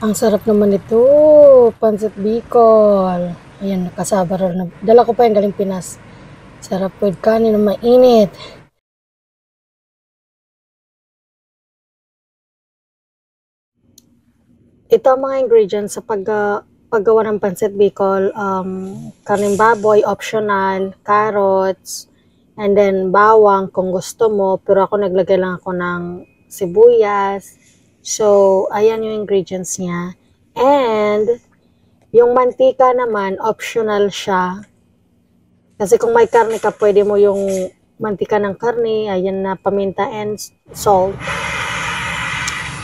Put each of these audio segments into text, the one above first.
Ang sarap naman ito, Pancit Bicol. Ayan, nakasabar na. Dala ko pa yung galing Pinas. Sarap with kanin na mainit. Ito ang mga ingredients sa paggawa ng Pancit Bicol. Karning baboy, optional, carrots, and then bawang kung gusto mo. Pero ako naglagay lang ako ng sibuyas. So, ayan yung ingredients niya. And, yung mantika naman, optional siya. Kasi kung may karne ka, pwede mo yung mantika ng karne, ayan na paminta and salt.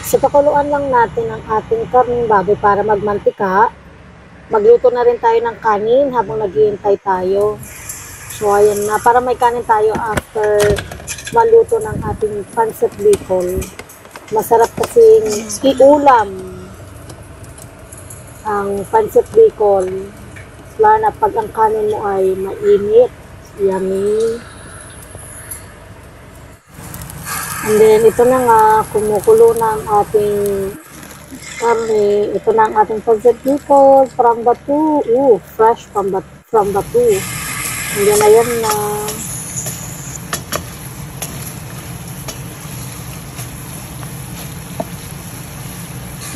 So, pakuluan lang natin ang ating karning baboy para magmantika. Magluto na rin tayo ng kanin habang naghihintay tayo. So, ayan na. Para may kanin tayo after maluto ng ating Pancit Bicol. Masarap kasing iulam ang Pancit Bicol. Lalo na pag ang kanin mo ay mainit. Yummy. And then, ito na nga, kumukulo na ang ating karne. Ito na ang ating Pancit Bicol from Batu. Fresh from Batu. And then, ayan na.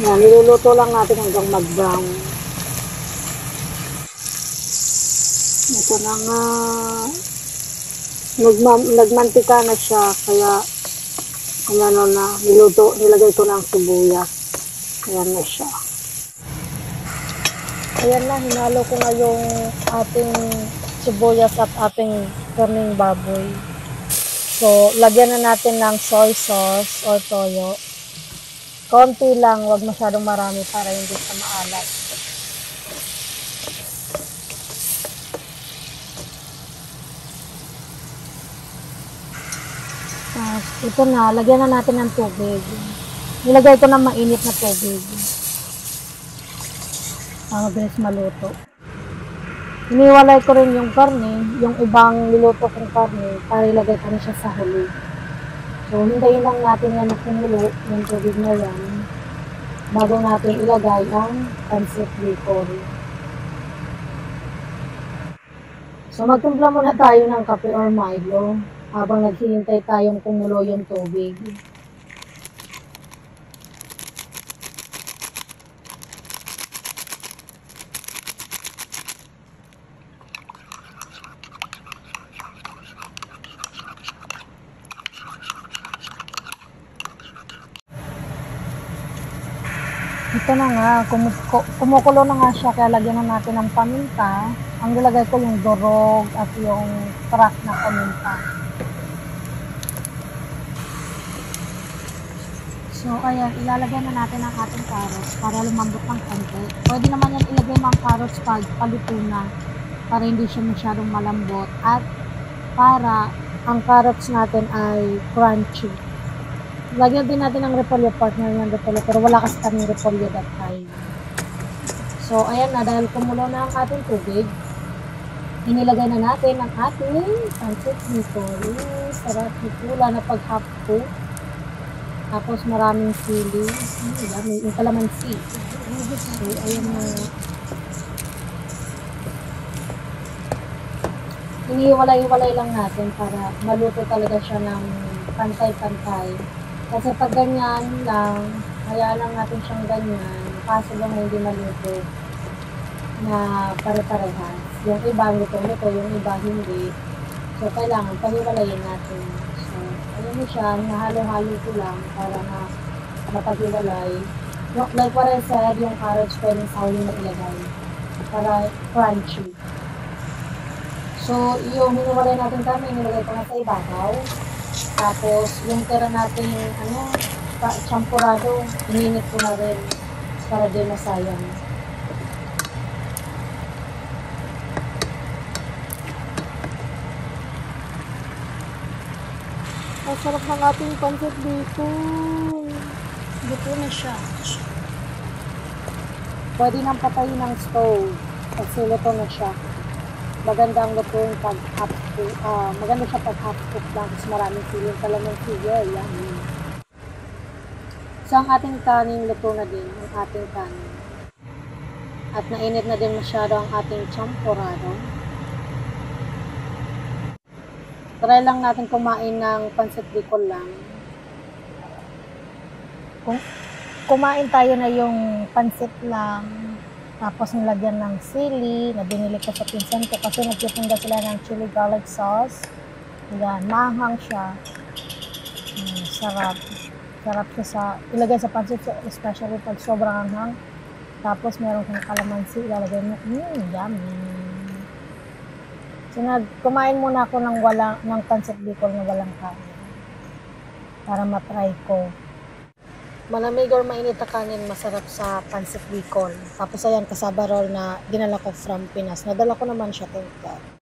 Yan, niluluto lang natin hanggang mag-brown. Ito na nga. Nagmantika na siya, kaya ano na, nilagay ko ng sibuyas. Ayan na siya. Ayan na, hinalo ko na yung ating sibuyas at ating karning baboy. So, lagyan na natin ng soy sauce or toyo. Konti lang, wag masyadong marami para hindi siya maalat. Ito na, lagyan na natin ng tubig. Nilagay ko ng mainit na tubig. Para mabilis maluto. Iniwalay ko rin yung karne, yung ibang niluto kong karne, para ilagay ko na siya sa huli. So, hintayin lang natin yan na kumulo, yung tubig na yan, bago natin ilagay ang Pancit Bicol. So, magtimpla muna tayo ng kape or Milo habang naghihintay tayong kumulo yung tubig. Ito na nga, kumukulo na nga siya, kaya lagyan na natin ng paminta. Ang nilagay ko yung durog at yung crack na paminta. So, ayan, ilalagay na natin ang ating carrots para lumambot ng konti. Pwede naman yan ilagay mga carrots pag paluto na para hindi siya masyadong malambot at para ang carrots natin ay crunchy. Lagyan din natin ng repolyo, partner ng repolyo, pero wala kasi kaming repolyo that time. So, ayan na, dahil kumulo na ang ating tubig, inilagay na natin ang ating Pancit Bicol. Sarap nito, wala na pag-half cook. Tapos maraming sili. Yung kalamansi. So, ayan na. Iniwalay-walay lang natin para maluto talaga siya ng pantay-pantay. Kasi pag ganyan lang, hayaan lang natin siyang ganyan. Kaso lang hindi maluto na pare-parehas. Yung iba luto-luto, yung iba hindi. So, kailangan paniwalayin natin. Ayan siya, nahalo-halo ko lang para mapag-iwalay. Like what I said, yung carrots pwedeng sa huli na ilagay para crunchy. So, yung hiniwalay natin kami, nilagay ko na sa ibabaw. Tapos, yung tira natin, champurado, ininit ko na rin para di masayang. Ang sarap ng ating Pancit Bicol. Buto na siya. Pwede nang patayin ng stove kasi luto na siya. Maganda ang luto yung pag half cook. Maganda siya pag half cook lang kasi maraming siling kalamansi. Yan. So, ang ating kanin, luto na din ang ating kanin. At nainit na din masyado ang ating champurado. Try lang natin kumain ng pancit bicol lang. Kung kumain tayo na yung pancit lang, tapos nilagyan ng sili na binili ko sa pinsan ko kasi nagtitinda sila ng chili garlic sauce. Yan, maanghang siya. Sarap. Sarap siya sa, ilagay sa pancit, especially pag sobrang anghang. Tapos meron kang kalamansi, ilalagay mo, yummy. So, kumain muna ako ng pancit bicol na walang kanin. Para matry ko. Malamig or mainit na kanin, masarap sa pancit bicol. Tapos ayan, cassava roll na dinala ko from Pinas. Nadala ko naman siya, thank God.